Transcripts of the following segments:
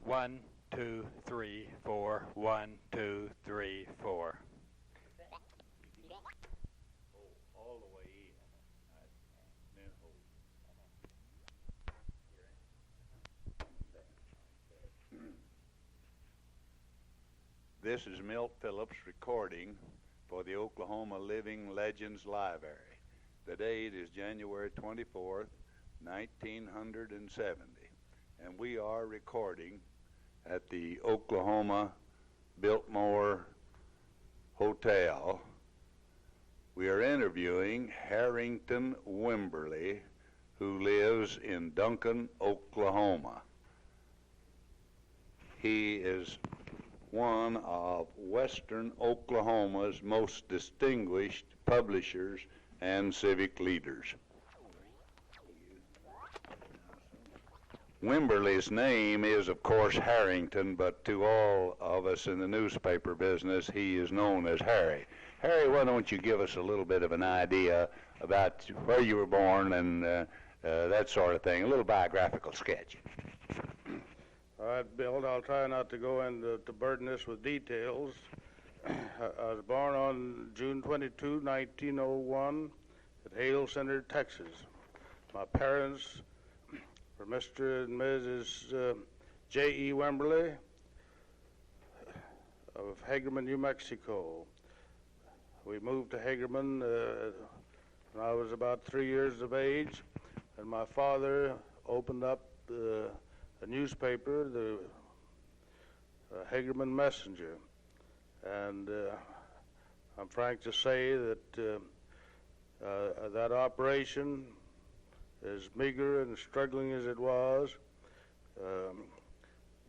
1, 2, 3, 4. 1, 2, 3, 4. All the way in. This is Milt Phillips recording for the Oklahoma Living Legends Library. The date is January 24th, 1970, and we are recording at the Oklahoma Biltmore Hotel. We are interviewing Harrington Wimberly, who lives in Duncan, Oklahoma. He is one of Western Oklahoma's most distinguished publishers and civic leaders. Wimberly's name is, of course, Harrington, but to all of us in the newspaper business, he is known as Harry. Harry, why don't you give us a little bit of an idea about where you were born and that sort of thing, a little biographical sketch. All right, Bill, I'll try not to go into to burden this with details. I was born on June 22, 1901 at Hale Center, Texas. My parents were Mr. and Mrs. J.E. Wimberly of Hagerman, New Mexico. We moved to Hagerman when I was about 3 years of age, and my father opened up a newspaper, the Hagerman Messenger. And I'm frank to say that that operation, as meager and struggling as it was,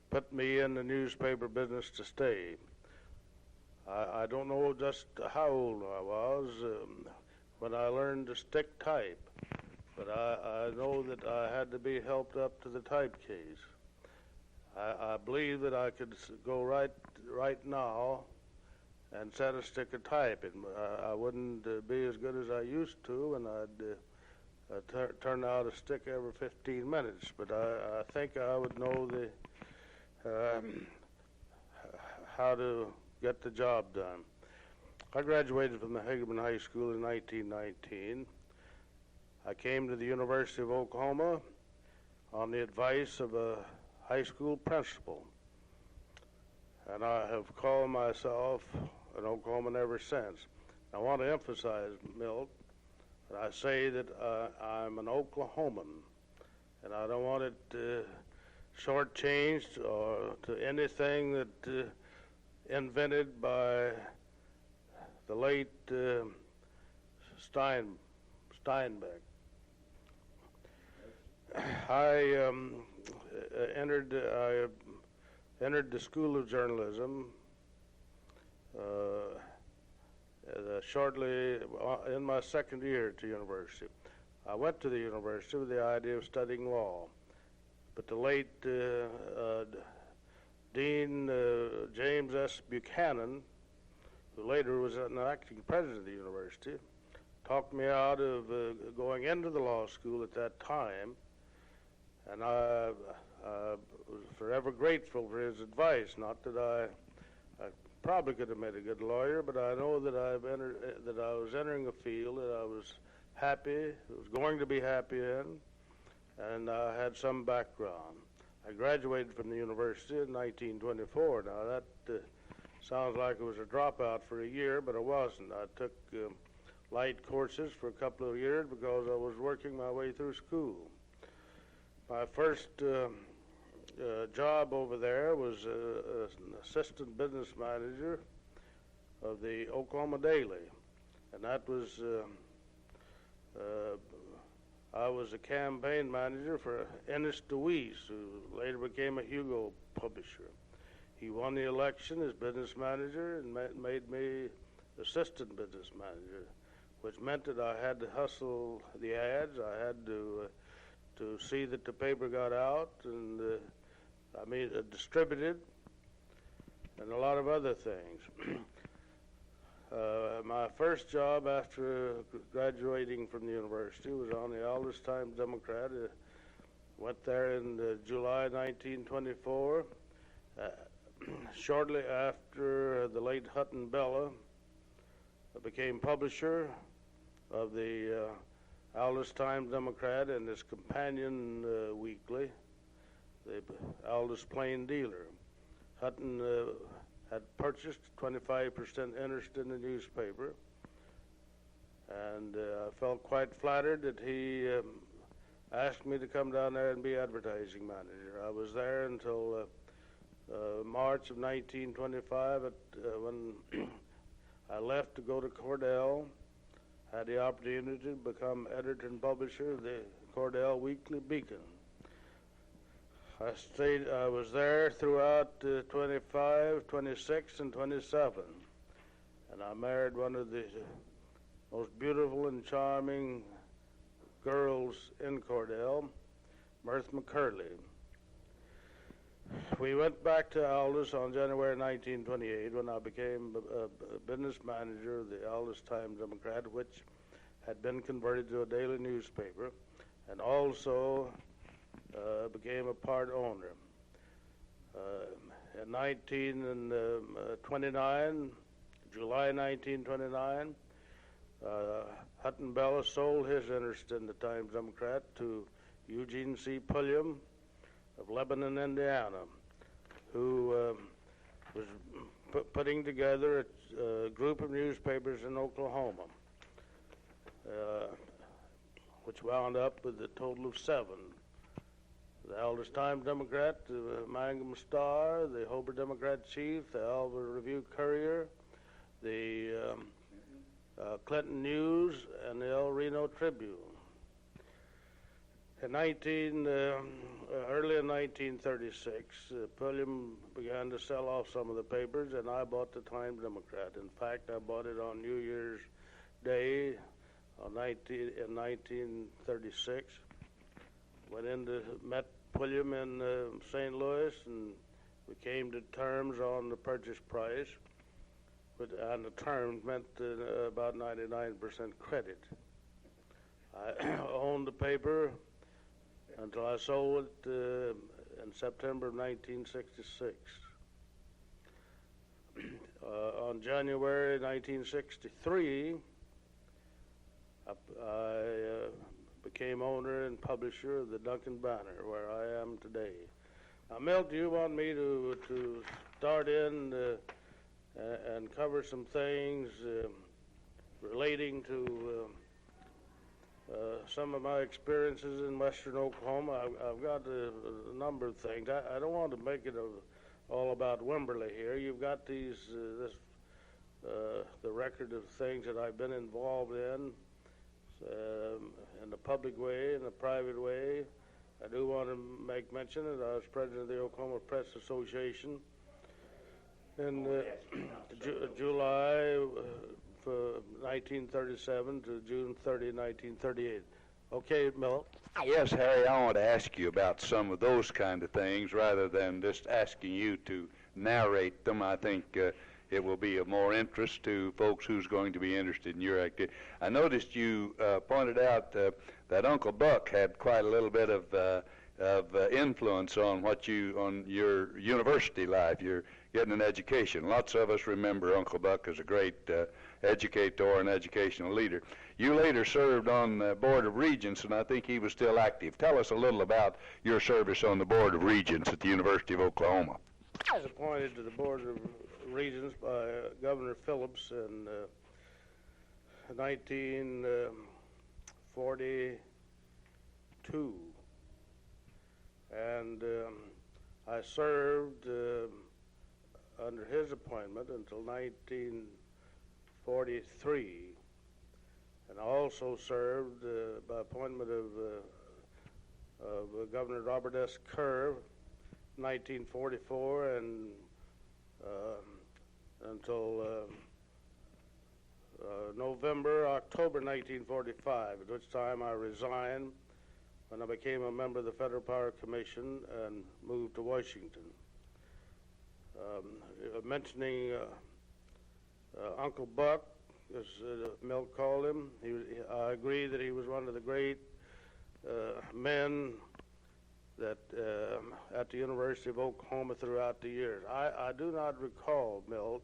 put me in the newspaper business to stay. I don't know just how old I was when I learned to stick type, but I know that I had to be helped up to the type case. I believe that I could go right now and set a stick of type. I wouldn't be as good as I used to, and I'd turn out a stick every 15 minutes. But I think I would know how to get the job done. I graduated from the Hagerman High School in 1919. I came to the University of Oklahoma on the advice of a high school principal, and I have called myself an Oklahoman ever since. I want to emphasize, Milt, that I say that I'm an Oklahoman, and I don't want it shortchanged or to anything that invented by the late Steinbeck. I entered the School of Journalism shortly in my second year to university. I went to the university with the idea of studying law, but the late Dean James S. Buchanan, who later was an acting president of the university, talked me out of going into the law school at that time, and I was forever grateful for his advice. Not that I probably could have made a good lawyer, but I know that I was entering a field that I was happy, was going to be happy in, and I had some background. I graduated from the university in 1924. Now that sounds like it was a dropout for a year, but it wasn't. I took light courses for a couple of years because I was working my way through school. My first job over there was an assistant business manager of the Oklahoma Daily, and that was I was a campaign manager for Ennis DeWeese, who later became a Hugo publisher. He won the election as business manager and made me assistant business manager, which meant that I had to hustle the ads. I had to see that the paper got out and distributed, and a lot of other things. My first job after graduating from the university was on the Aldus Times Democrat. Went there in July 1924 Shortly after the late Hutton Bella became publisher of the Aldus Times-Democrat and his companion weekly, the Aldus Plain Dealer. Hutton had purchased 25% interest in the newspaper, and I felt quite flattered that he asked me to come down there and be advertising manager. I was there until March of 1925 when I left to go to Cordell. Had the opportunity to become editor and publisher of the Cordell Weekly Beacon. I was there throughout 25, 26, and 27, and I married one of the most beautiful and charming girls in Cordell, Mirth McCurley. We went back to Aldus on January 1928 when I became a business manager of the Aldus Times-Democrat, which had been converted to a daily newspaper, and also became a part owner. In 1929, July 1929, Hutton Bella sold his interest in the Times-Democrat to Eugene C. Pulham of Lebanon, Indiana, who was putting together a group of newspapers in Oklahoma, which wound up with a total of 7. The Aldus Times-Democrat, the Mangum Star, the Hobart Democrat-Chief, the Alva Review-Courier, the Clinton News, and the El Reno Tribune. In early in 1936, Pulham began to sell off some of the papers, and I bought the Times-Democrat. In fact, I bought it on New Year's Day in 1936. Went in to met Pulham in St. Louis, and we came to terms on the purchase price, and the terms meant about 99% credit. I owned the paper until I sold it in September of 1966. On January 1963, I became owner and publisher of the Duncan Banner, where I am today. Now, Milt, do you want me to start in and cover some things relating to some of my experiences in western Oklahoma? I've got a number of things. I don't want to make it all about Wimberly here. You've got the record of things that I've been involved in the public way, in the private way. I do want to make mention that I was president of the Oklahoma Press Association in July 1937 to June 30, 1938. Okay, Milt. Yes, Harry, I want to ask you about some of those kind of things rather than just asking you to narrate them. I think it will be of more interest to folks who's going to be interested in your activity. I noticed you pointed out that Uncle Buck had quite a little bit of influence on on your university life. You're getting an education. Lots of us remember Uncle Buck as a great educator and educational leader. You later served on the Board of Regents, and I think he was still active. Tell us a little about your service on the Board of Regents at the University of Oklahoma. I was appointed to the Board of Regents by Governor Phillips in 1942, and I served under his appointment until 1943, and I also served by appointment of Governor Robert S. Kerr, 1944, and until October 1945, at which time I resigned when I became a member of the Federal Power Commission and moved to Washington. Mentioning Uncle Buck, as Milt called him, I agree that he was one of the great men that at the University of Oklahoma throughout the years. I do not recall, Milt,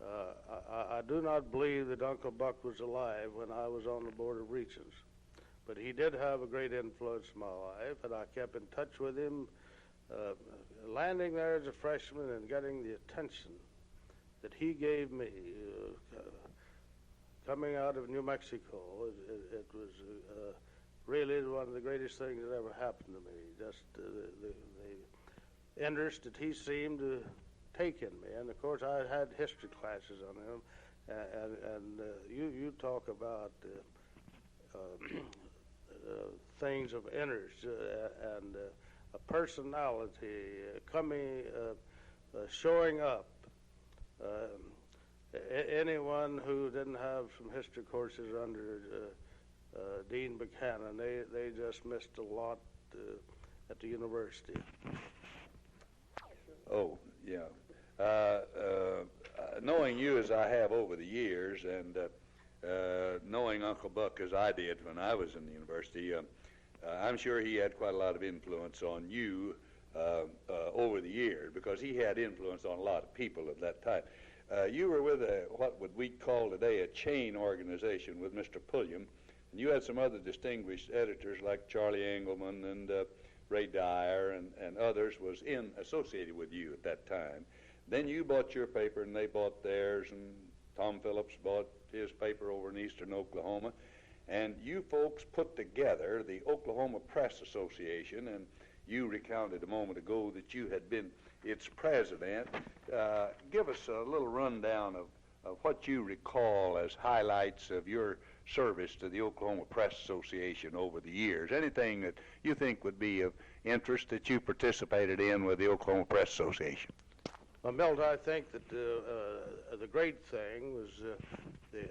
I do not believe that Uncle Buck was alive when I was on the board of Regents, but he did have a great influence in my life, and I kept in touch with him. Landing there as a freshman and getting the attention that he gave me, coming out of New Mexico, it was really one of the greatest things that ever happened to me. Just the interest that he seemed to take in me, and of course I had history classes on him, and you talk about things of interest and a personality coming, showing up. Anyone who didn't have some history courses under Dean Buchanan, they just missed a lot at the university. Oh, yeah. Knowing you as I have over the years, and knowing Uncle Buck as I did when I was in the university, I'm sure he had quite a lot of influence on you over the years, because he had influence on a lot of people at that time. You were with what would we call today a chain organization with Mr. Pulham, and you had some other distinguished editors like Charlie Engelman and Ray Dyer and others was associated with you at that time. Then you bought your paper and they bought theirs, and Tom Phillips bought his paper over in eastern Oklahoma. And you folks put together the Oklahoma Press Association, and you recounted a moment ago that you had been its president. Give us a little rundown of what you recall as highlights of your service to the Oklahoma Press Association over the years. Anything that you think would be of interest that you participated in with the Oklahoma Press Association? Well, Milt, I think that the great thing was the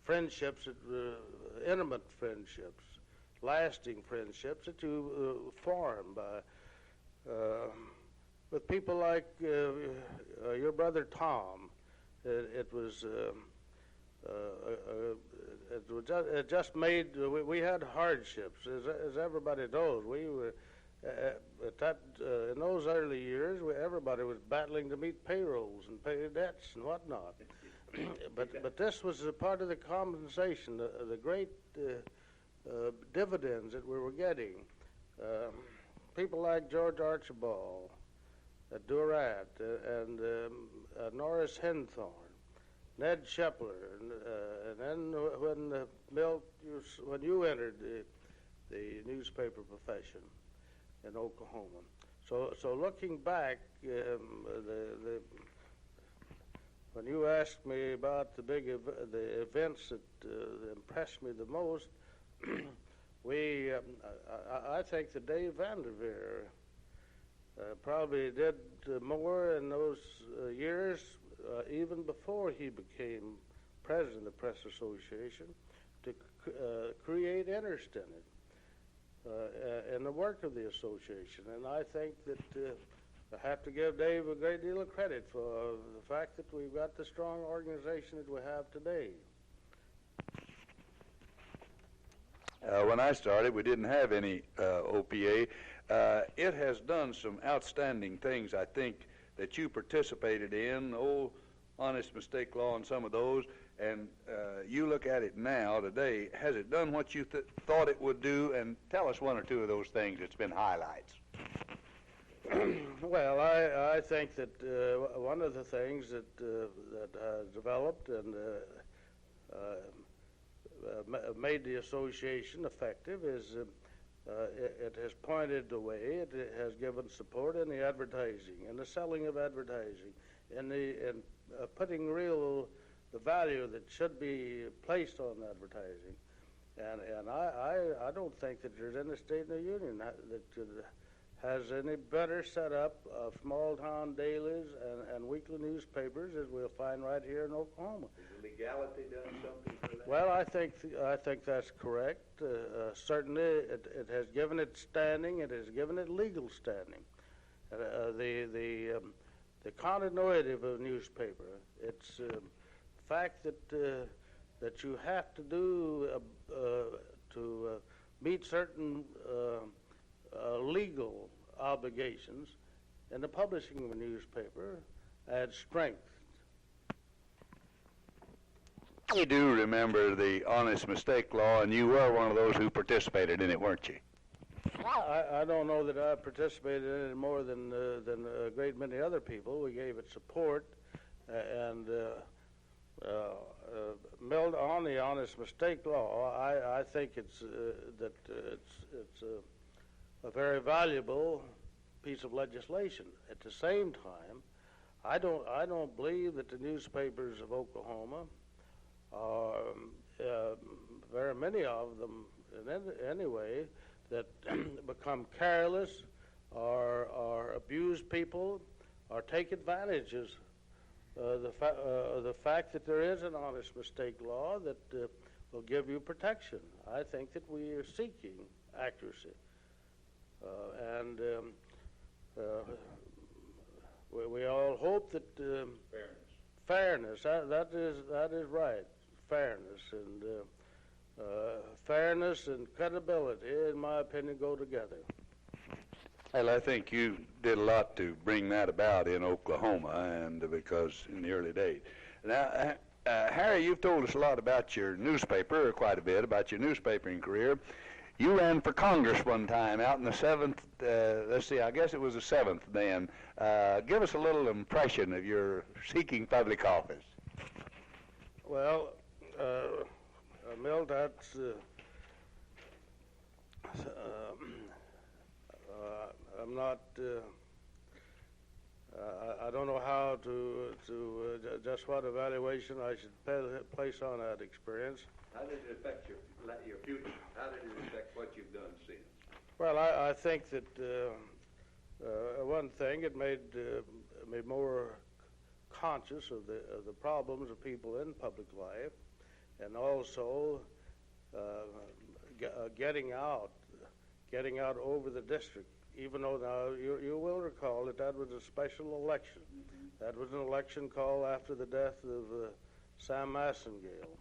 friendships, intimate friendships, lasting friendships that you form with people like your brother Tom. It just made, we had hardships, as everybody knows. We were, in those early years, everybody was battling to meet payrolls and pay debts and whatnot. But this was a part of the compensation, the great dividends that we were getting. People like George Archibald, Durant, and Norris Henthorne, Ned Shepler, and then when Milt, when you entered the newspaper profession in Oklahoma. So looking back, when you asked me about the events that impressed me the most, I think that Dave Vanderveer probably did more in those years, even before he became president of the Press Association, to create interest in it, in the work of the association. And I think that I have to give Dave a great deal of credit for the fact that we've got the strong organization that we have today. When I started, we didn't have any OPA. It has done some outstanding things, I think, that you participated in, honest mistake law and some of those, and you look at it now, today, has it done what you thought it would do? And tell us one or two of those things that's been highlights. Well, I think that one of the things that has developed and made the association effective is it has pointed the way. It has given support in the advertising and the selling of advertising, and putting the value that should be placed on advertising. And I don't think that there's any state in the union that has any better setup of small town dailies and weekly newspapers as we'll find right here in Oklahoma. Has the legality done something for that? Well, I think that's correct. Certainly, it has given it standing. It has given it legal standing. The continuity of a newspaper. It's the fact that you have to do to meet certain legal obligations in the publishing of a newspaper adds strength. I do remember the honest mistake law, and you were one of those who participated in it, weren't you? I don't know that I participated in it more than a great many other people. We gave it support, and Milt, on the honest mistake law, I think it's a very valuable piece of legislation. At the same time, I don't believe that the newspapers of Oklahoma very many of them, anyway, that become careless or abuse people or take advantages of the fact that there is an honest mistake law that will give you protection. I think that we are seeking accuracy. And we all hope that fairness, that is right. Fairness and credibility, in my opinion, go together. Well, I think you did a lot to bring that about in Oklahoma, and because in the early days. Now, Harry, you've told us a lot about your newspaper, or quite a bit about your newspapering career. You ran for Congress one time out in the 7th, let's see, I guess it was the 7th then. Give us a little impression of your seeking public office. Well, Milt, that's I'm not. I don't know how to just what evaluation I should place on that experience. How did it affect your future? How did it affect what you've done since? Well, I think that one thing, it made me more conscious of the problems of people in public life, and also getting out over the district. Even though now you will recall that was a special election. Mm-hmm. That was an election called after the death of Sam Massengale,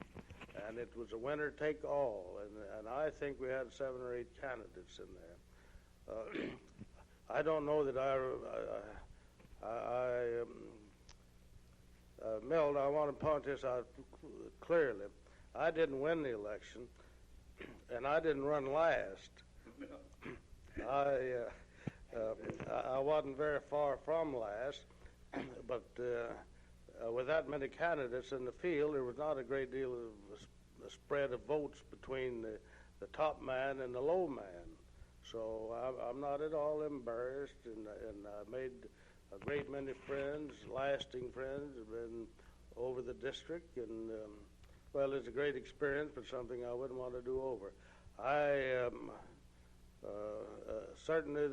and it was a winner take all. And I think we had 7 or 8 candidates in there. I don't know that Milt, I want to point this out clearly. I didn't win the election, and I didn't run last. I wasn't very far from last, but with that many candidates in the field, there was not a great deal of a spread of votes between the top man and the low man. So I'm not at all embarrassed, and I made a great many friends, lasting friends, have been over the district, and well, it's a great experience, but something I wouldn't want to do over. Certainly,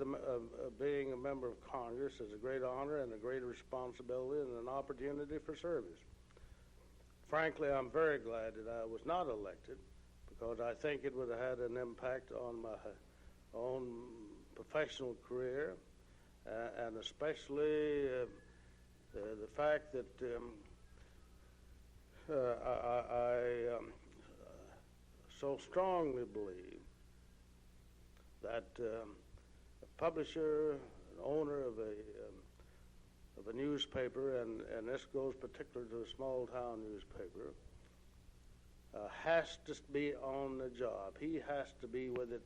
being a member of Congress is a great honor and a great responsibility and an opportunity for service. Frankly, I'm very glad that I was not elected, because I think it would have had an impact on my own professional career, and especially the fact that I so strongly believe that a publisher, an owner of a newspaper, and this goes particularly to a small town newspaper, has to be on the job. He has to be with it.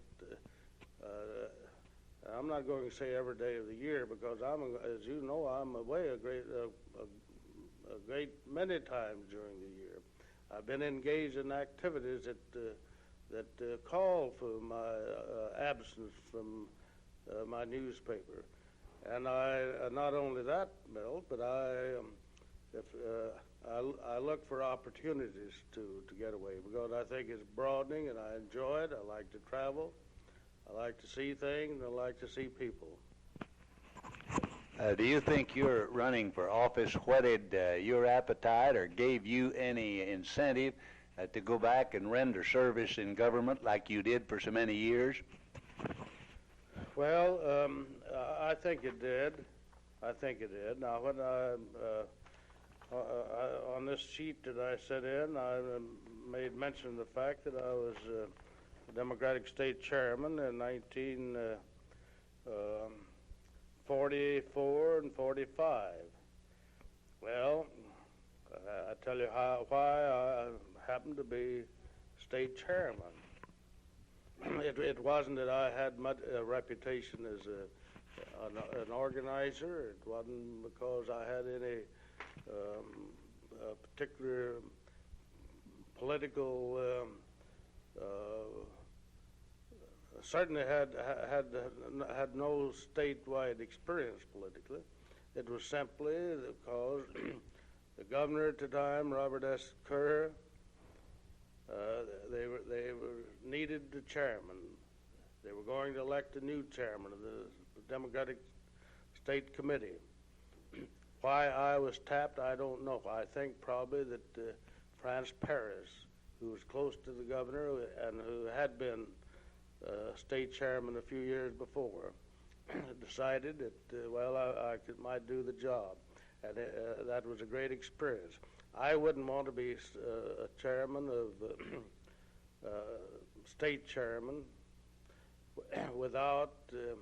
I'm not going to say every day of the year, because as you know, I'm away a great many times during the year. I've been engaged in activities that call for my absence from my newspaper, and I not only that, Milt, but I look for opportunities to get away, because I think it's broadening, and I enjoy it. I like to travel, I like to see things, and I like to see people. Do you think your running for office whetted your appetite or gave you any incentive to go back and render service in government like you did for so many years? Well, I think it did. Now, when on this sheet that I sent in, I made mention of the fact that I was a Democratic State Chairman in 44 and 45. Well, I tell you why I happened to be state chairman. It wasn't that I had much reputation as an organizer. It wasn't because I had any particular political. Certainly had no statewide experience politically. It was simply because the governor at the time, Robert S. Kerr, they were needed the chairman. They were going to elect a new chairman of the Democratic State Committee. Why I was tapped, I don't know. I think probably that France Paris, who was close to the governor and who had been state chairman a few years before, decided that, well, I might do the job. And that was a great experience. I wouldn't want to be a chairman of state chairman without the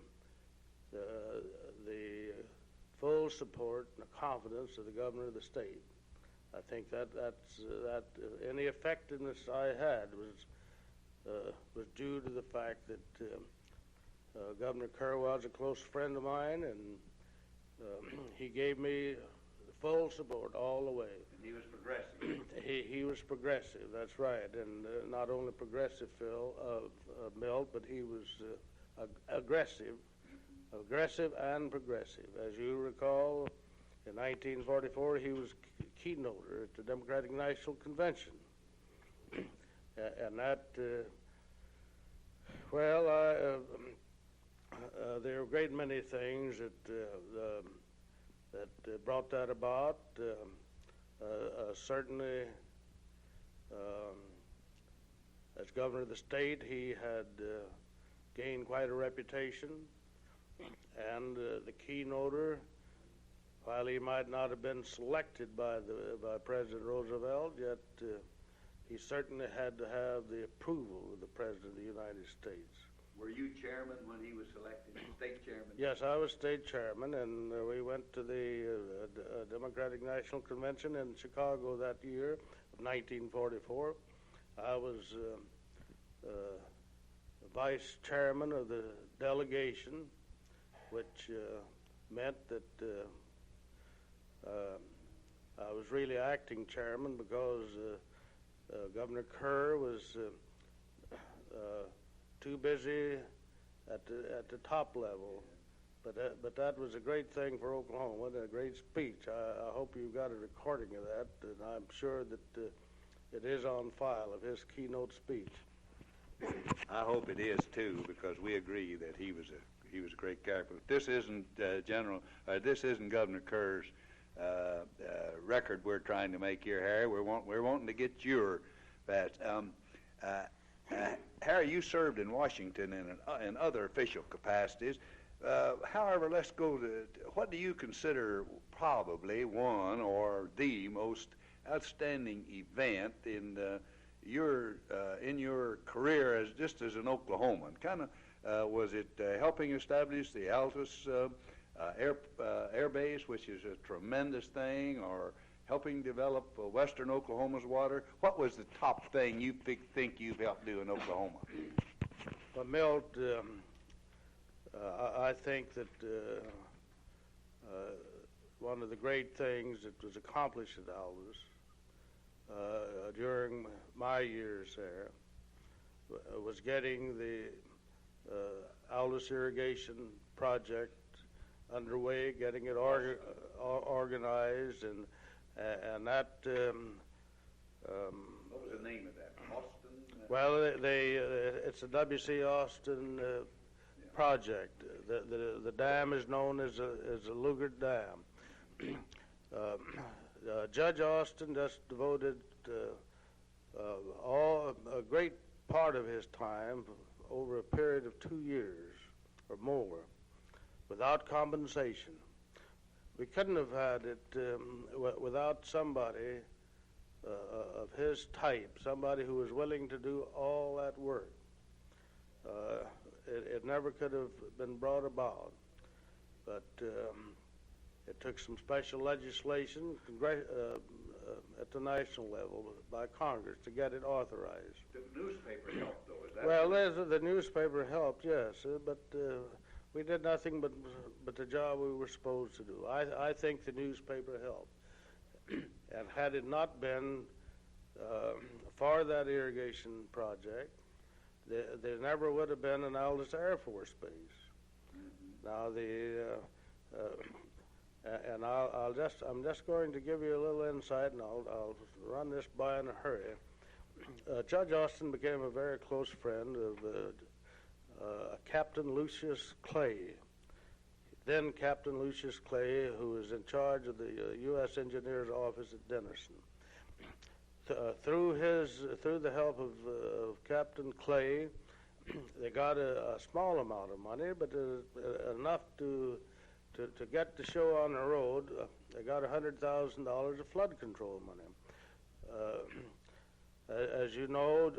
full support and the confidence of the governor of the state. I think that any effectiveness I had was due to the fact that Governor Kerr was a close friend of mine, and he gave me full support all the way. And he was progressive. He was progressive, that's right, and not only progressive, Phil, Milt, but he was aggressive and progressive. As you recall, in 1944, he was keynoter at the Democratic National Convention. And that, well, there are a great many things that brought that about. Certainly, as governor of the state, he had gained quite a reputation. And the keynoter, while he might not have been selected by President Roosevelt, yet he certainly had to have the approval of the President of the United States. Were you chairman when he was selected, state chairman? Yes, I was state chairman, and we went to the Democratic National Convention in Chicago that year of 1944. I was vice chairman of the delegation, which meant that I was really acting chairman because Governor Kerr was too busy at the top level. But that was a great thing for Oklahoma, and a great speech. I hope you got a recording of that, and I'm sure that it is on file of his keynote speech. I hope it is too, because we agree that he was a great character. This isn't this isn't Governor Kerr's record we're trying to make here, Harry. We're wanting to get your that. Harry, you served in Washington in other official capacities. However, let's go to what do you consider probably one or the most outstanding event in your career as an Oklahoman? Kind of was it helping establish the Altus Air Base, which is a tremendous thing, or helping develop Western Oklahoma's water? What was the top thing you think you've helped do in Oklahoma? Well, Milt, I think that one of the great things that was accomplished at Aldus during my years there was getting the Aldus Irrigation project underway, getting it organized, and that. What was the name of that? Austin? Well, it's a W.C. Austin project. The dam is known as a Lugert Dam. Judge Austin just devoted a great part of his time over a period of 2 years or more without compensation. We couldn't have had it without somebody of his type, somebody who was willing to do all that work. it never could have been brought about. But it took some special legislation at the national level by Congress to get it authorized. The newspaper helped, though, is that Well, true? the newspaper helped, yes, but we did nothing but the job we were supposed to do. I think the newspaper helped. And had it not been for that irrigation project, there never would have been an Altus Air Force Base. Now and I'm just going to give you a little insight, and I'll run this by in a hurry. Judge Austin became a very close friend of Captain Lucius Clay, then Captain Lucius Clay, who was in charge of the U.S. Engineers office at Denison. Through the help of Captain Clay, they got a small amount of money, but enough to get the show on the road. They got $100,000 of flood control money. As you know,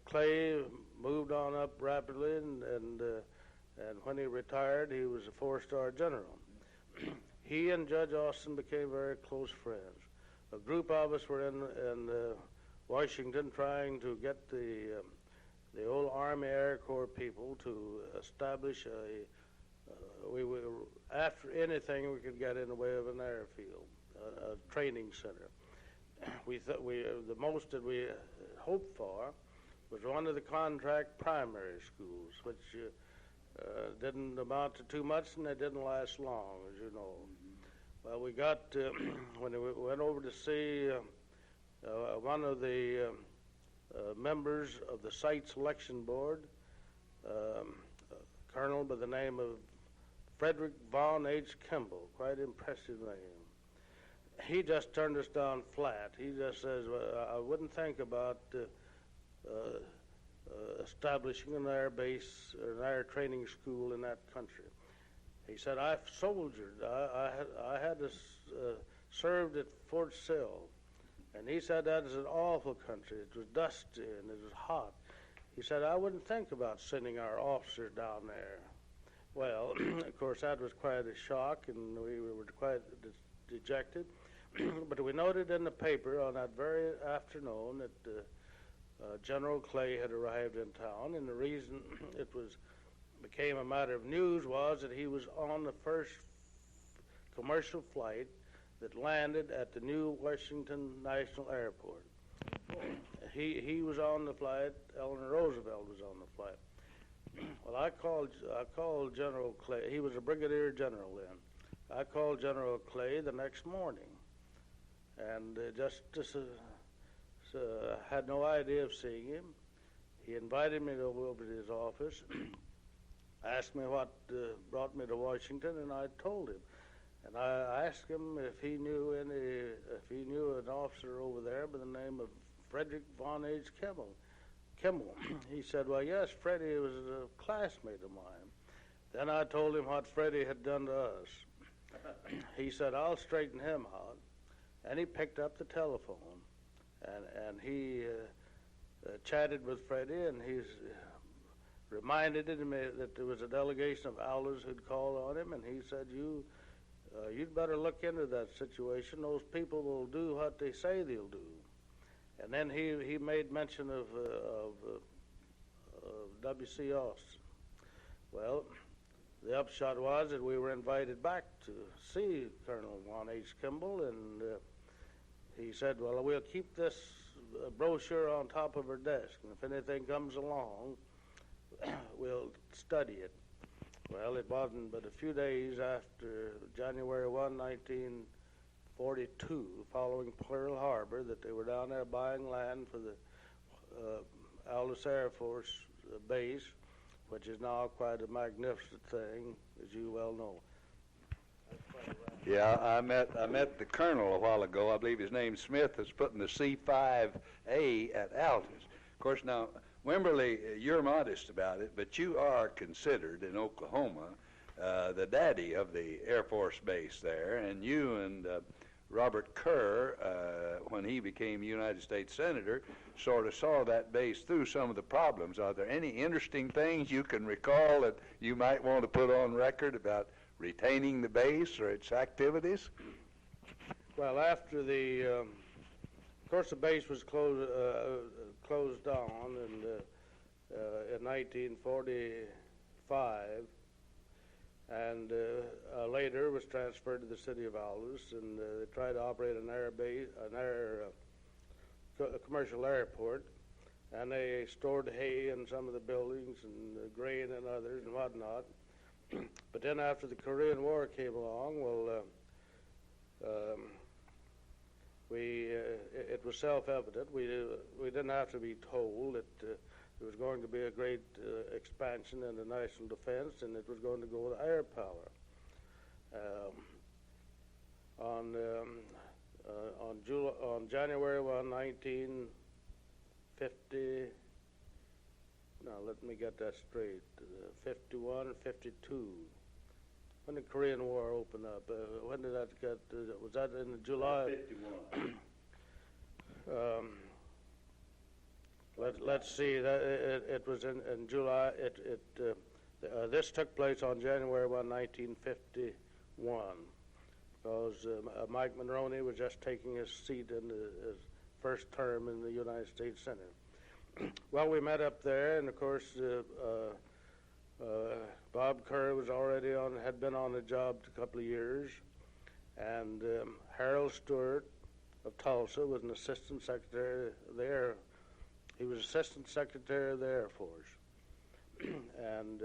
Clay moved on up rapidly, and when he retired, he was a four-star general. He and Judge Austin became very close friends. A group of us were in Washington trying to get the old Army Air Corps people to establish after anything we could get in the way of an airfield, a training center. The most that we hoped for was one of the contract primary schools, which didn't amount to too much, and they didn't last long, as you know. Well, we got, when we went over to see one of the members of the site selection board, a colonel by the name of Frederick Von H. Kimball, quite impressive name. He just turned us down flat. He just says, well, I wouldn't think about establishing an air base or an air training school in that country. He said, I've soldiered. I had served at Fort Sill. And he said that is an awful country. It was dusty and it was hot. He said, I wouldn't think about sending our officers down there. Well, of course, that was quite a shock, and we were quite dejected. But we noted in the paper on that very afternoon that General Clay had arrived in town, and the reason it became a matter of news was that he was on the first commercial flight that landed at the new Washington National Airport. He was on the flight. Eleanor Roosevelt was on the flight. Well, I called General Clay. He was a brigadier general then. I called General Clay the next morning, and had no idea of seeing him. He invited me over to his office, asked me what brought me to Washington, and I told him. And I asked him if he knew an officer over there by the name of Frederick Von H. Kimball. He said, well, yes, Freddie was a classmate of mine. Then I told him what Freddie had done to us. He said, I'll straighten him out. And he picked up the telephone, and he chatted with Freddie, and he reminded him that there was a delegation of Aldus who'd called on him, and he said, you'd better look into that situation. Those people will do what they say they'll do. And then he made mention of W.C. Austin. Well, the upshot was that we were invited back to see Colonel Von H. Kimball, and he said, well, we'll keep this brochure on top of her desk, and if anything comes along, we'll study it. Well, it wasn't but a few days after January 1, 1942, following Pearl Harbor, that they were down there buying land for the Altus Air Force Base, which is now quite a magnificent thing, as you well know. Yeah, I met the colonel a while ago. I believe his name's Smith. That's putting the C-5A at Altus. Of course, now, Wimberly, you're modest about it, but you are considered in Oklahoma the daddy of the Air Force Base there, and you and Robert Kerr, when he became United States Senator, sort of saw that base through some of the problems. Are there any interesting things you can recall that you might want to put on record about retaining the base or its activities? Well, after of course, the base was closed down in 1945, and later was transferred to the city of Aldus, and they tried to operate an commercial airport, and they stored hay in some of the buildings and grain and others and whatnot. But then after the Korean War came along, it was self-evident. We didn't have to be told that there was going to be a great expansion in the national defense, and it was going to go with air power. On January 1, 1950. Now let me get that straight. 51 or 52. When the Korean War opened up, when did that get? Was that in July? 51. Let's see. It was in July. This took place on January 1, 1951, because Mike Monroney was just taking his seat in his first term in the United States Senate. Well, we met up there, and of course, Bob Kerr had been on the job a couple of years, and Harold Stewart of Tulsa was an assistant secretary there. He was assistant secretary of the Air Force, and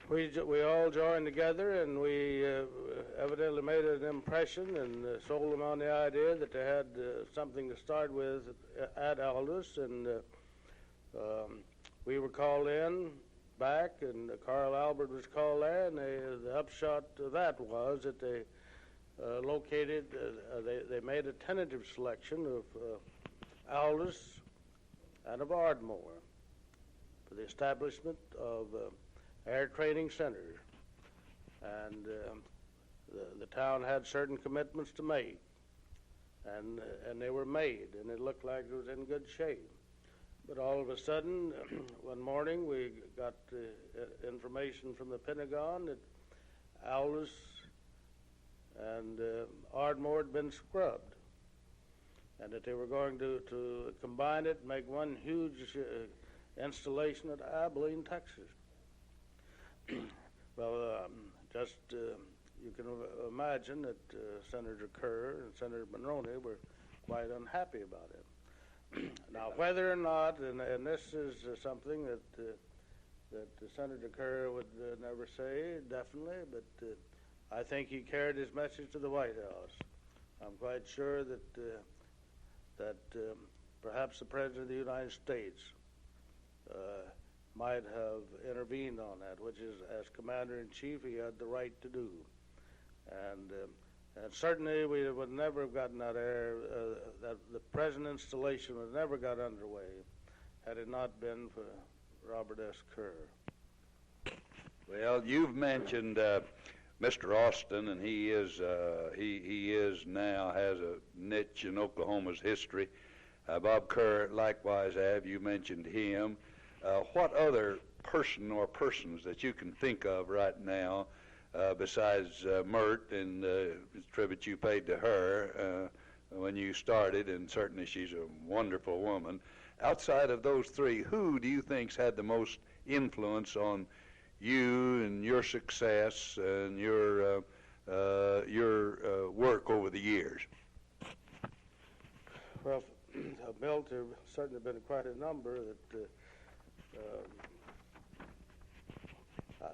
we all joined together, and we evidently made an impression and sold them on the idea that they had something to start with at Aldus, and we were called in back, and Carl Albert was called there, and the upshot of that was that they they made a tentative selection of Aldus and of Ardmore for the establishment of air training centers, and the town had certain commitments to make, and they were made, and it looked like it was in good shape. But all of a sudden, one morning, we got information from the Pentagon that Aldus and Ardmore had been scrubbed, and that they were going to combine it and make one huge installation at Abilene, Texas. Well, you can imagine that Senator Kerr and Senator Monroney were quite unhappy about it. Now, whether or not, and this is something that Senator Kerr would never say, definitely, but I think he carried his message to the White House. I'm quite sure that perhaps the President of the United States might have intervened on that, which is, as Commander-in-Chief, he had the right to do. And certainly we would never have gotten that that the present installation would never got underway had it not been for Robert S. Kerr. Well, you've mentioned Mr. Austin, and he is now has a niche in Oklahoma's history. Bob Kerr likewise you mentioned him. What other person or persons that you can think of right now, besides Milt and the tribute you paid to her when you started, and certainly she's a wonderful woman. Outside of those three, who do you think's had the most influence on you and your success and your work over the years? Well, Milt, there have certainly been quite a number that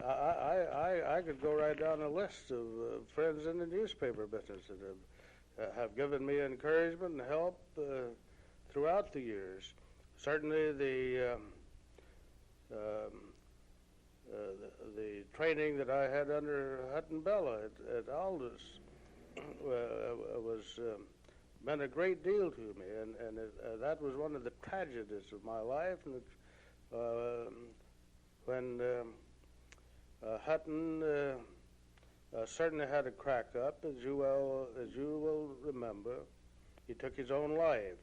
I could go right down a list of friends in the newspaper business that have given me encouragement and help throughout the years. Certainly the training that I had under Hutton Bella at Aldus was meant a great deal to me, and that was one of the tragedies of my life. And when Hutton certainly had a crack up, as you will remember. He took his own life,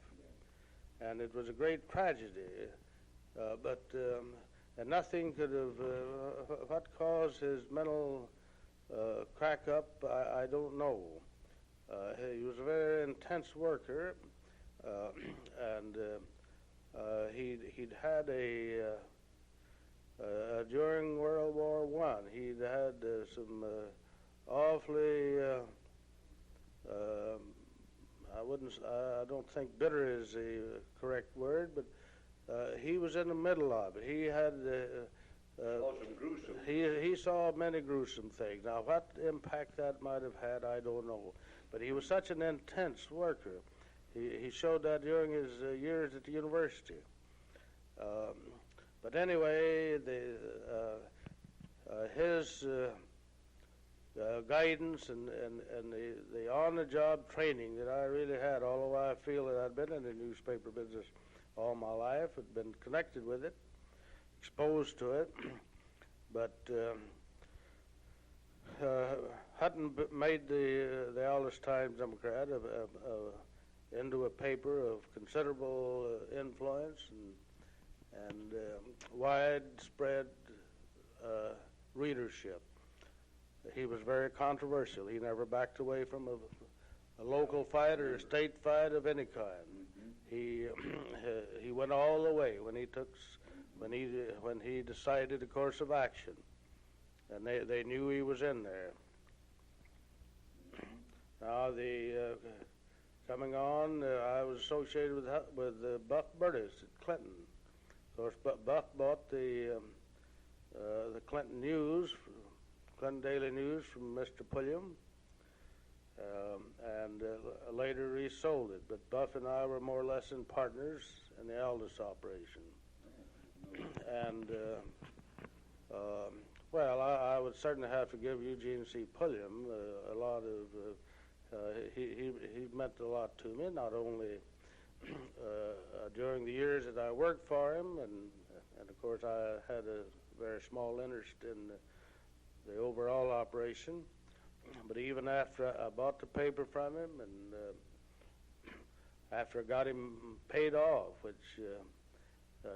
and it was a great tragedy. And nothing could have what caused his mental crack up. I don't know. He was a very intense worker, and he'd had during World War I, he'd had some awfully, I don't think bitter is the correct word, but he was in the middle of it. He had, Some gruesome. he saw many gruesome things. Now, what impact that might have had, I don't know. But he was such an intense worker. He showed that during his years at the university. But anyway, his guidance and the on-the-job training that I really had, although I feel that I'd been in the newspaper business all my life, had been connected with it, exposed to it, but hadn't made the Aldus Times-Democrat into a paper of considerable influence and widespread readership. He was very controversial. He never backed away from a local fight or a state fight of any kind. He went all the way when he decided a course of action, and they knew he was in there. Now coming on, I was associated with Buck Burtis at Clinton. Of course, Buck bought the Clinton News, Clinton Daily News from Mr. Pulham, and later resold it. But Buff and I were more or less in partners in the Aldus operation. And, well, I would certainly have to give Eugene C. Pulham a lot of, he meant a lot to me, not only during the years that I worked for him, and of course I had a very small interest in the overall operation, but even after I bought the paper from him and after I got him paid off, which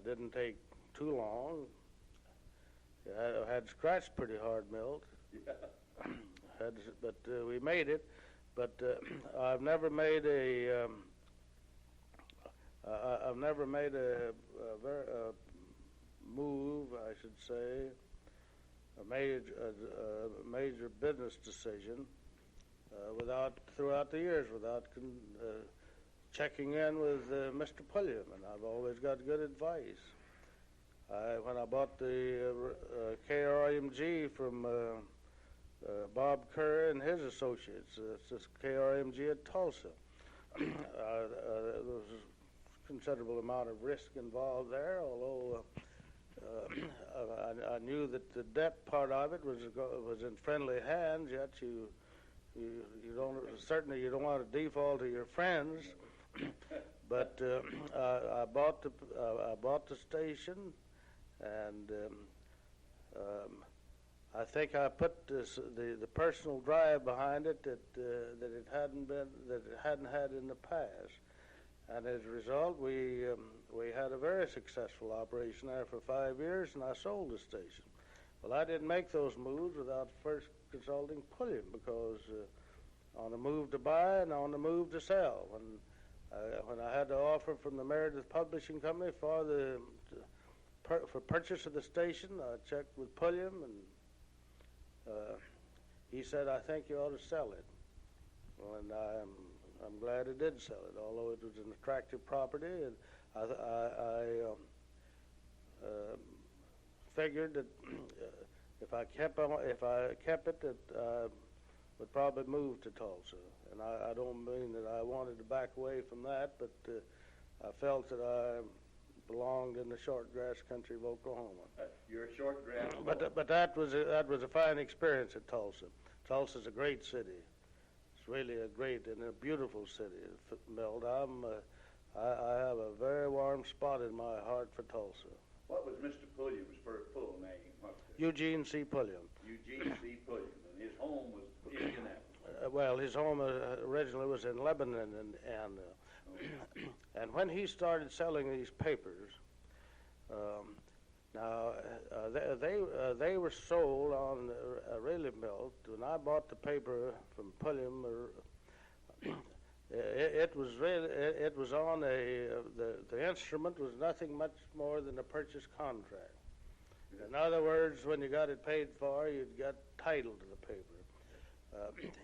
didn't take too long, I had scratched pretty hard, Milt. Yeah. But we made it. But I've never made a move, I should say, a major business decision throughout the years without checking in with Mr. Pulham, and I've always got good advice. When I bought the KRMG from Bob Kerr and his associates, it's this KRMG at Tulsa, there was a considerable amount of risk involved there, although I knew that the debt part of it was in friendly hands. Yet you don't want to default to your friends. But I bought the station, and I think I put the personal drive behind it that it hadn't had in the past. And as a result, we had a very successful operation there for 5 years, and I sold the station. Well, I didn't make those moves without first consulting Pulham, because on the move to buy and on the move to sell. When I had the offer from the Meredith Publishing Company for purchase of the station, I checked with Pulham, and he said, "I think you ought to sell it." Well, and I'm glad it did sell it, although it was an attractive property, and I figured that if I kept it, that I would probably move to Tulsa. And I don't mean that I wanted to back away from that, but I felt that I belonged in the short grass country of Oklahoma. You're a short grass. But that was a fine experience at Tulsa. Tulsa's a great city. It's really a great and a beautiful city, Milt. I have a very warm spot in my heart for Tulsa. What was Mr. Pulham's full name? Eugene C. Pulham. Eugene C. Pulham. And his home was Indianapolis. Well, his home originally was in Lebanon, and when he started selling these papers, they were sold on really Milt. When I bought the paper from Pulham, it was on the instrument was nothing much more than a purchase contract. In other words, when you got it paid for, you'd got title to the paper.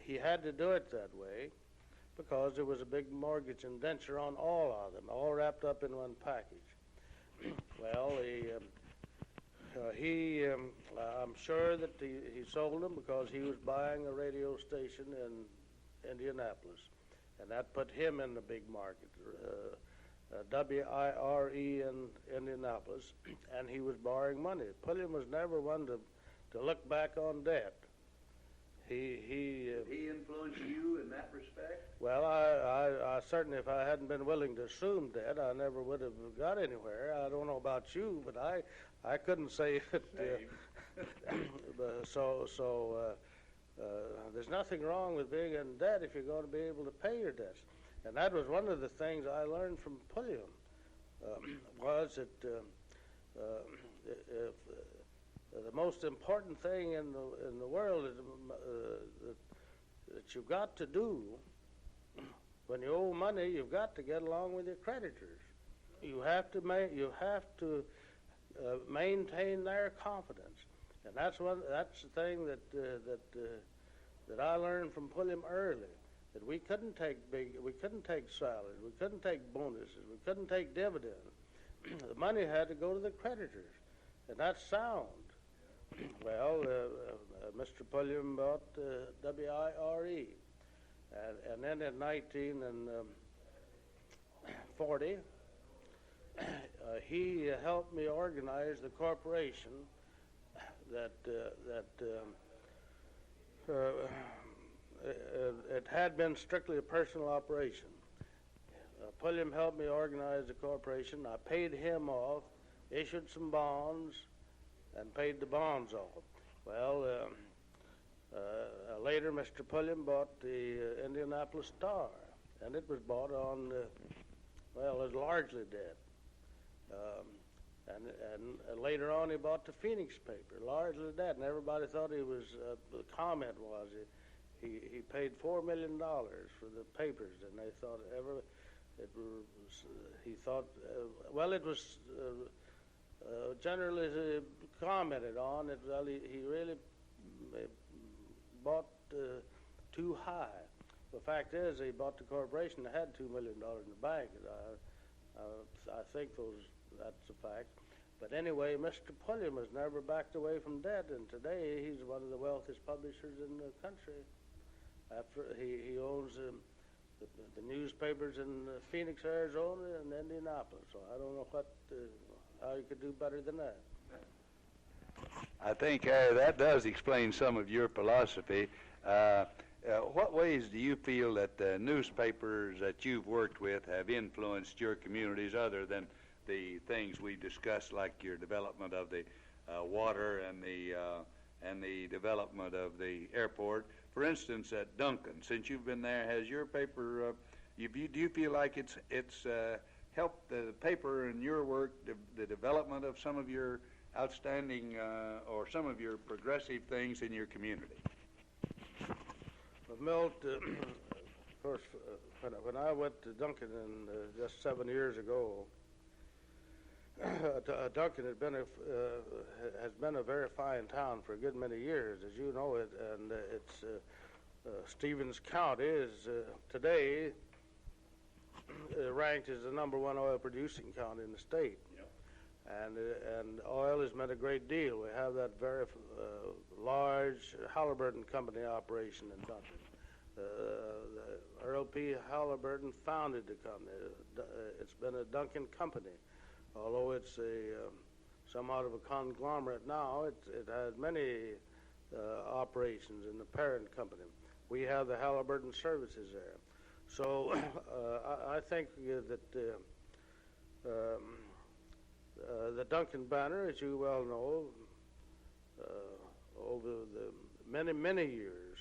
He had to do it that way because there was a big mortgage indenture on all of them, all wrapped up in one package. Well, I'm sure that he sold them because he was buying a radio station in Indianapolis, and that put him in the big market, WIRE in Indianapolis, and he was borrowing money. Pulham was never one to look back on debt. Did he influence you in that respect? Well, I certainly, if I hadn't been willing to assume debt, I never would have got anywhere. I don't know about you, but I couldn't say it. There's nothing wrong with being in debt if you're going to be able to pay your debts. And that was one of the things I learned from Pulham, was that the most important thing in the world is that you've got to do when you owe money. You've got to get along with your creditors. You have to maintain their confidence, and that's the thing that I learned from Pulham early. That we couldn't take salaries, we couldn't take bonuses, we couldn't take dividends. The money had to go to the creditors, and that's sound. Well, Mr. Pulham bought WIRE, and then in 1940, he helped me organize the corporation it had been strictly a personal operation. Pulham helped me organize the corporation. I paid him off, issued some bonds, and paid the bonds off. Well, later Mr. Pulham bought the Indianapolis Star, and it was bought on, it was largely debt. And later on he bought the Phoenix paper, largely debt, and everybody thought he was, the comment was he paid $4 million for the papers, and they thought it was generally commented on that he really bought too high. The fact is, he bought the corporation that had $2 million in the bank. I think that's a fact. But anyway, Mr. Pulham has never backed away from debt, and today he's one of the wealthiest publishers in the country. After he owns the newspapers in Phoenix, Arizona, and Indianapolis. So I don't know how you could do better than that. I think, Harry, that does explain some of your philosophy. What ways do you feel that the newspapers that you've worked with have influenced your communities other than the things we discussed, like your development of the water and the development of the airport? For instance, at Duncan, since you've been there, has your paper, do you feel like it's helped the paper and your work, the development of some of your outstanding or some of your progressive things in your community? Well, Milt, of course, when I went to Duncan just 7 years ago, Duncan has been a very fine town for a good many years, as you know it, and it's Stevens County is today ranked as the #1 oil-producing county in the state. Yep. And oil has meant a great deal. We have that very large Halliburton Company operation in Duncan. The Earl P. Halliburton founded the company. It's been a Duncan company. Although it's somewhat of a conglomerate now, it has many operations in the parent company. We have the Halliburton services there. So I think that the Duncan Banner, as you well know, over the many years,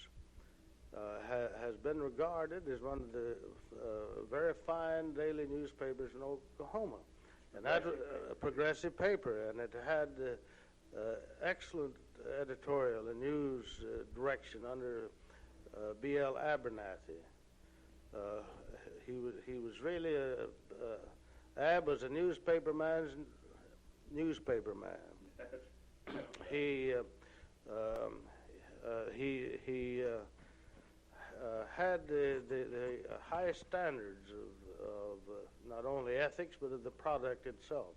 has been regarded as one of the very fine daily newspapers in Oklahoma. And that a progressive paper, and it had excellent editorial and news direction under B.L. Abernathy. He was really Ab was a newspaper man's newspaper man. He had the highest standards of not only ethics but of the product itself.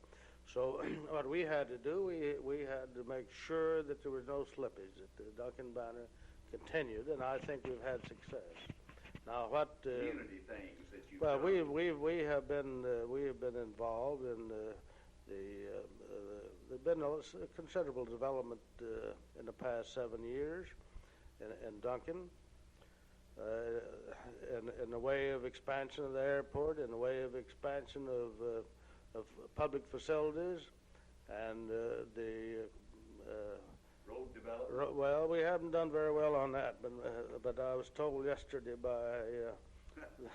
So what we had to do, we had to make sure that there was no slippage, that the Duncan Banner continued, and I think we've had success. Now, what community things that you've well, done. we have been involved in there's been a considerable development in the past 7 years in Duncan, in the way of expansion of the airport, in the way of expansion of public facilities, and the road development. well, we haven't done very well on that, but I was told yesterday by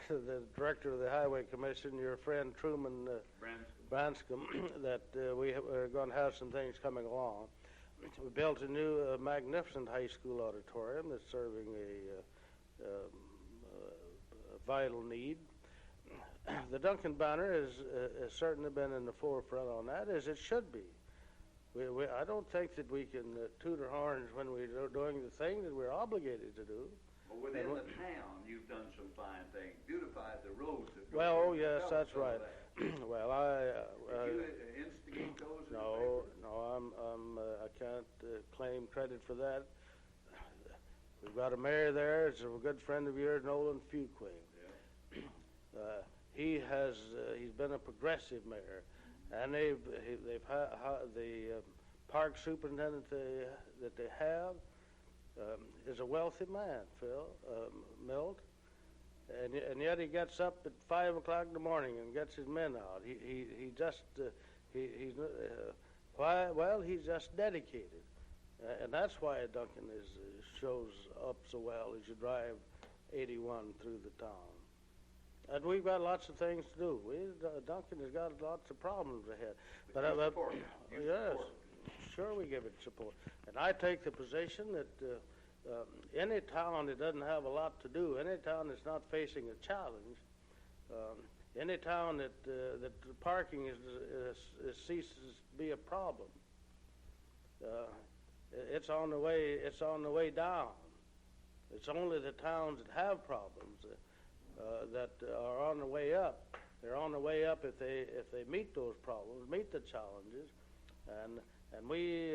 the director of the Highway Commission, your friend Truman Branscombe, that we're going to have some things coming along. We built a new magnificent high school auditorium that's serving a vital need. The Duncan Banner has certainly been in the forefront on that, as it should be. I don't think that we can toot our horns when we're doing the thing that we're obligated to do. Well, within the town, you've done some fine things, beautified the roads. That go Well, oh through. yes, Tell that's us some of right. that. Well, Did you instigate those? in the no, paper? I can't claim credit for that. We've got a mayor there. It's a good friend of yours, Nolan Fuquay. Yeah. He's been a progressive mayor, and they've the park superintendent that they have is a wealthy man, Phil Milt, and yet he gets up at 5 o'clock in the morning and gets his men out. He's just dedicated, and that's why Duncan shows up so well as you drive 81 through the town. And we've got lots of things to do. Duncan has got lots of problems ahead. But yes, sure we give it support. And I take the position that any town that doesn't have a lot to do, any town that's not facing a challenge, any town that the parking ceases to be a problem, it's on the way down. It's only the towns that have problems that are on the way up. They're on the way up if they meet those problems, meet the challenges, and we've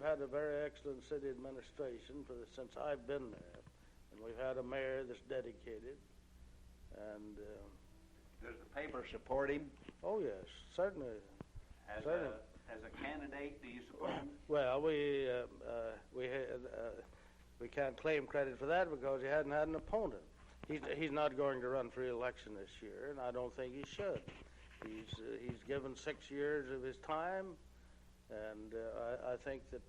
had a very excellent city administration since I've been there, and we've had a mayor that's dedicated, and does the paper support him? Oh yes, certainly. As a candidate, do you support him? Well, we can't claim credit for that because he hadn't had an opponent. He's not going to run for re-election this year, and I don't think he should. He's given 6 years of his time, and I think that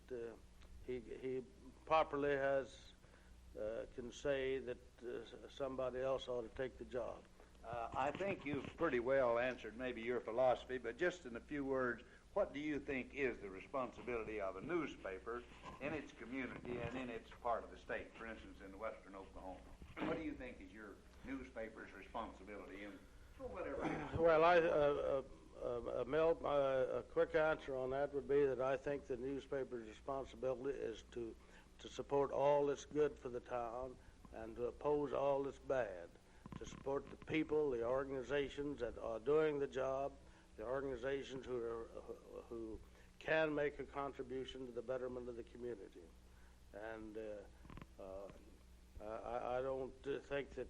he properly can say that somebody else ought to take the job. I think you've pretty well answered maybe your philosophy, but just in a few words, what do you think is the responsibility of a newspaper in its community and in its part of the state, for instance, in western Oklahoma? What do you think is your newspaper's responsibility in whatever? Well, Milt, a quick answer on that would be that I think the newspaper's responsibility is to support all that's good for the town and to oppose all that's bad, to support the people, the organizations that are doing the job, the organizations who can make a contribution to the betterment of the community. And I don't think that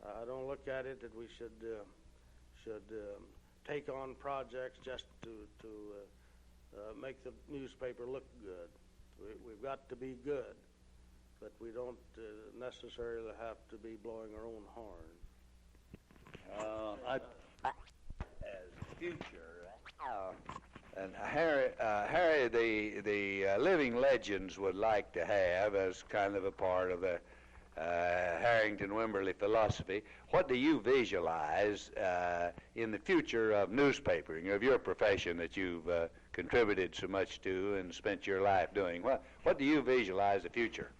I don't look at it that we should take on projects just to make the newspaper look good. We've got to be good, but we don't necessarily have to be blowing our own horn. As future And Harry, the living legends would like to have as kind of a part of the Harrington Wimberly philosophy. What do you visualize in the future of newspapering, of your profession that you've contributed so much to and spent your life doing? What do you visualize the future?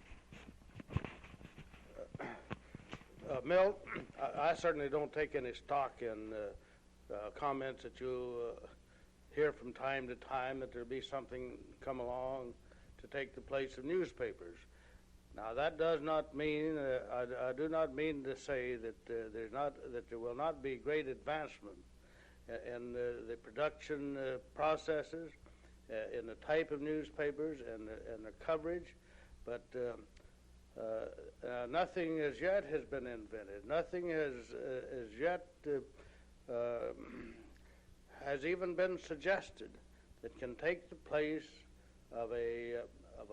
Milt, I certainly don't take any stock in comments that you hear from time to time that there'll be something come along to take the place of newspapers. Now that does not mean I do not mean to say that there will not be great advancement in the production processes, in the type of newspapers and the coverage, but nothing as yet has been invented. Nothing has yet has even been suggested that can take the place of a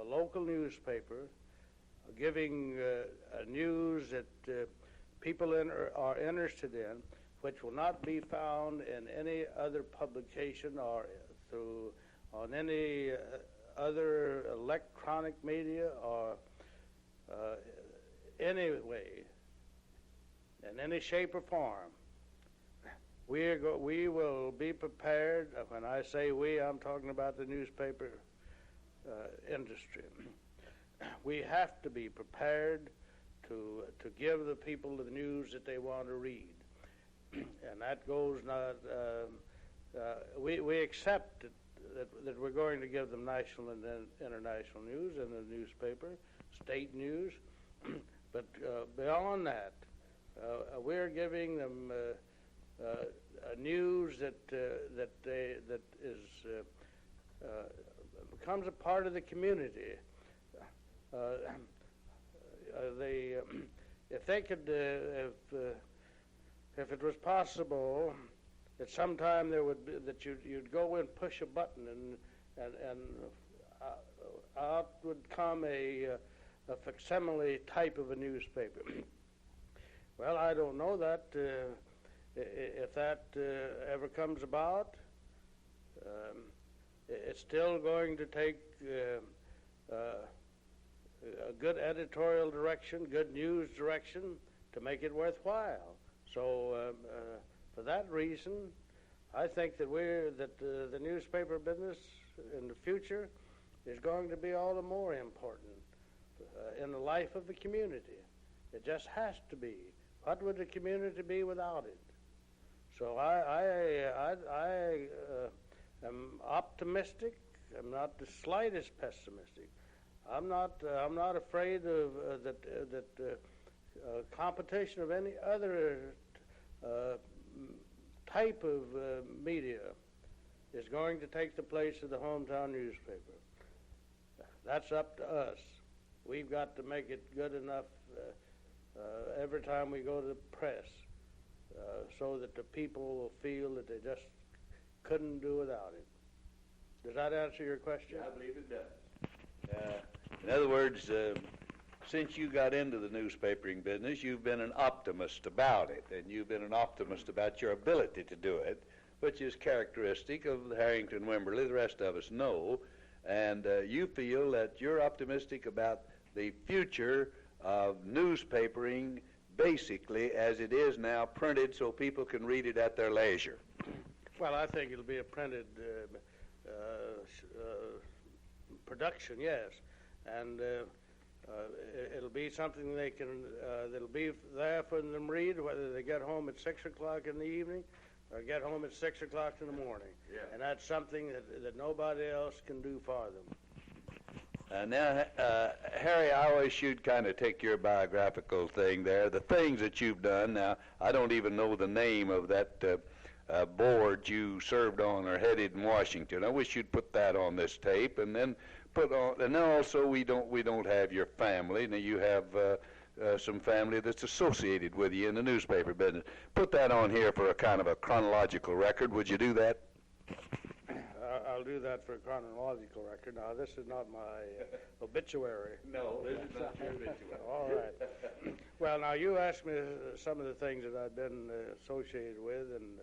local newspaper, giving news that people are interested in, which will not be found in any other publication or on any other electronic media or any way, in any shape or form. We will be prepared. When I say we, I'm talking about the newspaper industry. We have to be prepared to give the people the news that they want to read, and that goes not. We accept that we're going to give them national and international news in the newspaper, state news, but beyond that, we're giving them news that becomes a part of the community. If they could, if it was possible, that sometime there would be that you'd go and push a button and out would come a facsimile type of a newspaper. Well, I don't know that if that ever comes about. It's still going to take a good editorial direction, good news direction to make it worthwhile. So for that reason, I think that the newspaper business in the future is going to be all the more important in the life of the community. It just has to be. What would the community be without it? So I am optimistic. I'm not the slightest pessimistic. I'm not afraid of that competition of any other type of media is going to take the place of the hometown newspaper. That's up to us. We've got to make it good enough every time we go to the press, so that the people will feel that they just couldn't do without it. Does that answer your question? I believe it does. In other words, since you got into the newspapering business, you've been an optimist about it, and you've been an optimist about your ability to do it, which is characteristic of Harrington Wimberly, the rest of us know, and you feel that you're optimistic about the future of newspapering basically as it is now, printed so people can read it at their leisure. Well, I think it'll be a printed production, yes, and it'll be something they can that'll be there for them to read, whether they get home at 6 o'clock in the evening or get home at 6 o'clock in the morning. Yeah. And that's something that nobody else can do for them. Now, Harry, I always should kind of take your biographical thing there. The things that you've done. Now, I don't even know the name of that board you served on or headed in Washington. I wish you'd put that on this tape, and then put on. And then also, we don't have your family. Now, you have some family that's associated with you in the newspaper business. Put that on here for a kind of a chronological record. Would you do that? I'll do that for a chronological record. Now, this is not my obituary. No, this is not your obituary. All right. Well, now, you asked me some of the things that I've been associated with, and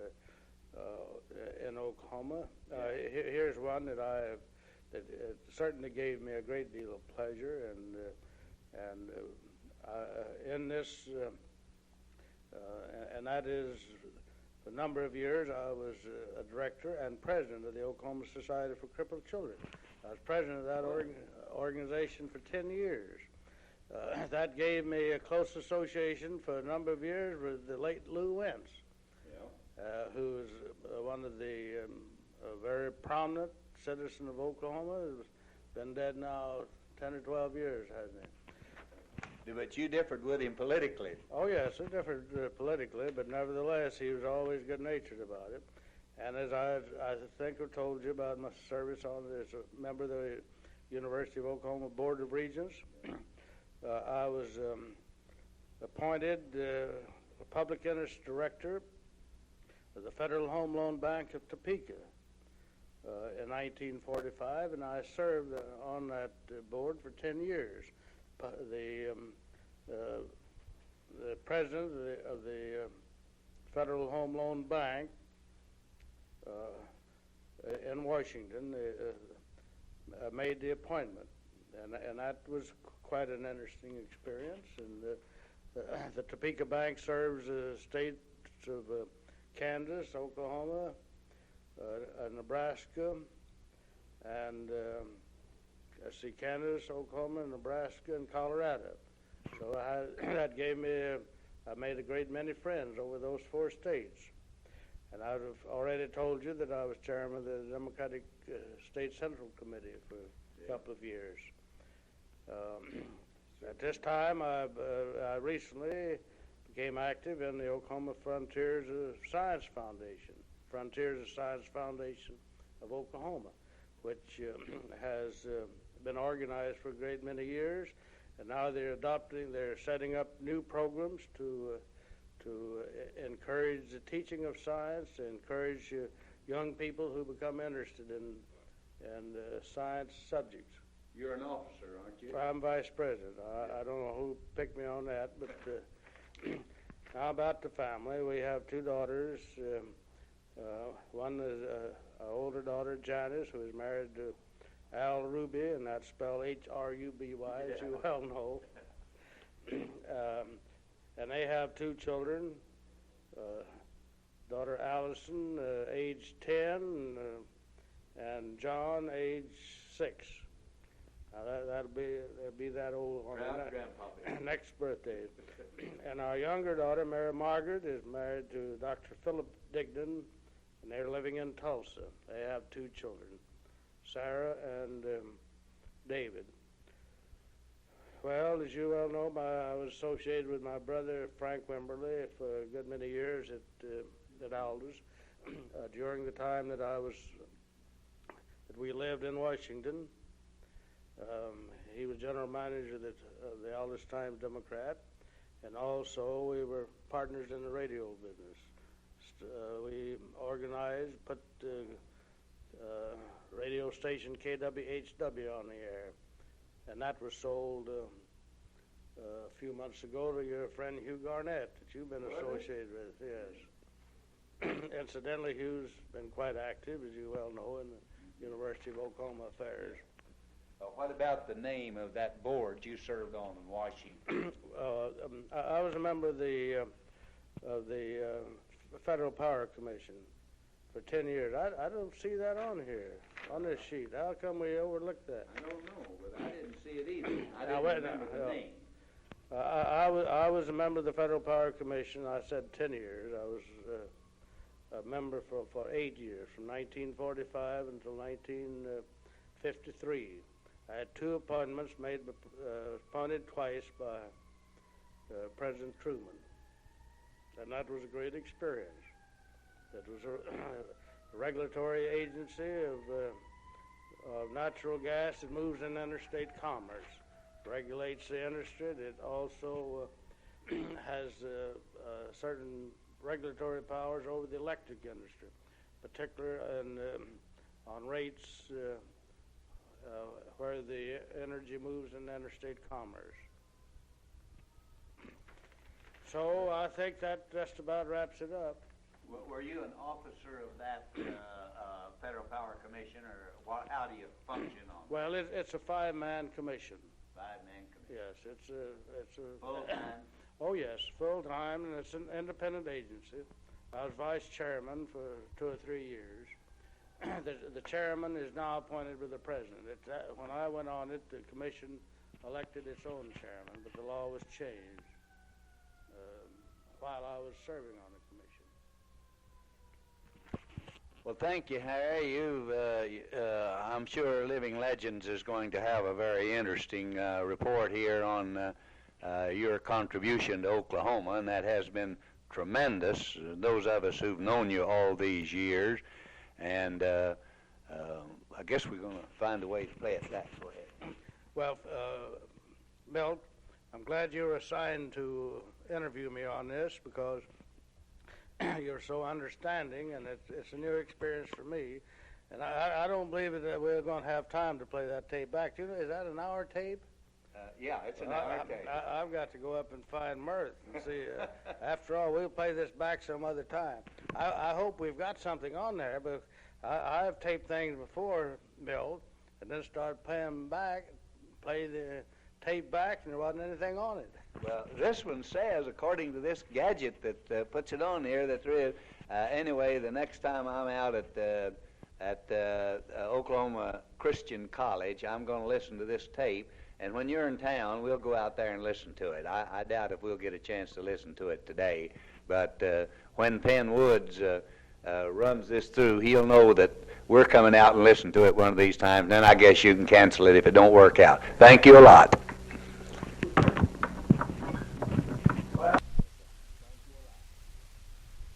in Oklahoma. Here's one that certainly gave me a great deal of pleasure, and in this, and that is, for a number of years I was a director and president of the Oklahoma Society for Crippled Children. I was president of that organization for 10 years. That gave me a close association for a number of years with the late Lou Wentz, who was one of the very prominent citizen of Oklahoma. He's been dead now 10 or 12 years, hasn't he? But you differed with him politically. Oh, yes, I differed politically, but nevertheless, he was always good-natured about it. And as I think I told you about my service as a member of the University of Oklahoma Board of Regents, I was appointed public interest director of the Federal Home Loan Bank of Topeka in 1945, and I served on that board for 10 years. The president of the Federal Home Loan Bank in Washington made the appointment, and that was quite an interesting experience. And the Topeka Bank serves the states of Kansas, Oklahoma, Nebraska, and Kansas, Oklahoma, Nebraska, and Colorado. So that gave me, I made a great many friends over those 4 states. And I've already told you that I was chairman of the Democratic State Central Committee for a couple of years. At this time, I recently became active in the Oklahoma Frontiers of Science Foundation, Frontiers of Science Foundation of Oklahoma, which has been organized for a great many years, and now they're setting up new programs to encourage the teaching of science, to encourage young people who become interested in science subjects. You're an officer, aren't you? I'm vice president. I don't know who picked me on that, but now about the family. We have 2 daughters. One is our older daughter, Janice, who is married to Al Ruby, and that's spelled H-R-U-B-Y, as you well know. And they have 2 children, daughter Allison, age 10, and John, age 6. Now they'll be that old on the next birthday. And our younger daughter, Mary Margaret, is married to Dr. Philip Dignan, and they're living in Tulsa. They have 2 children, Sarah and David. Well, as you well know, I was associated with my brother Frank Wimberly for a good many years at Aldus. During the time that we lived in Washington, he was general manager of the Aldus Times Democrat, and also we were partners in the radio business. We organized, put radio station KWHW on the air, and that was sold a few months ago to your friend Hugh Garnett that you've been associated with, yes. Incidentally, Hugh's been quite active, as you well know, in the University of Oklahoma affairs. What about the name of that board you served on in Washington? I was a member of the Federal Power Commission for 10 years. I don't see that on here, on this sheet. How come we overlooked that? I don't know, but I didn't see it either. I didn't remember the name. I was a member of the Federal Power Commission. I said 10 years. I was a member for 8 years, from 1945 until 1953. I had 2 appointments appointed twice by President Truman, and that was a great experience. It was a regulatory agency of natural gas that moves in interstate commerce, regulates the industry. It also has certain regulatory powers over the electric industry, particularly on rates where the energy moves in interstate commerce. So I think that just about wraps it up. Were you an officer of that Federal Power Commission, or how do you function on Well, it's a five-man commission. five-man commission? Yes, it's a Full-time? Oh, yes, full-time, and it's an independent agency. I was vice chairman for 2 or 3 years. The chairman is now appointed by the president. When I went on it, the commission elected its own chairman, but the law was changed while I was serving on the commission. Well, thank you, Harry. I'm sure Living Legends is going to have a very interesting report here on your contribution to Oklahoma, and that has been tremendous. Those of us who've known you all these years, and I guess we're going to find a way to play it back. Go ahead. Well, Milt, I'm glad you were assigned to interview me on this because you're so understanding, and it's a new experience for me. And I don't believe that we're going to have time to play that tape back. Is that an hour tape? Yeah, it's an hour tape. I've got to go up and find Mirth and see. After all, we'll play this back some other time. I hope we've got something on there, but I've taped things before, Milt, and then started playing back, play the tape back, and there wasn't anything on it. Well, this one says, according to this gadget that puts it on here, that there is. Anyway, the next time I'm out at Oklahoma Christian College, I'm going to listen to this tape. And when you're in town, we'll go out there and listen to it. I doubt if we'll get a chance to listen to it today. But when Penn Woods runs this through, he'll know that we're coming out and listen to it one of these times. Then I guess you can cancel it if it don't work out. Thank you a lot.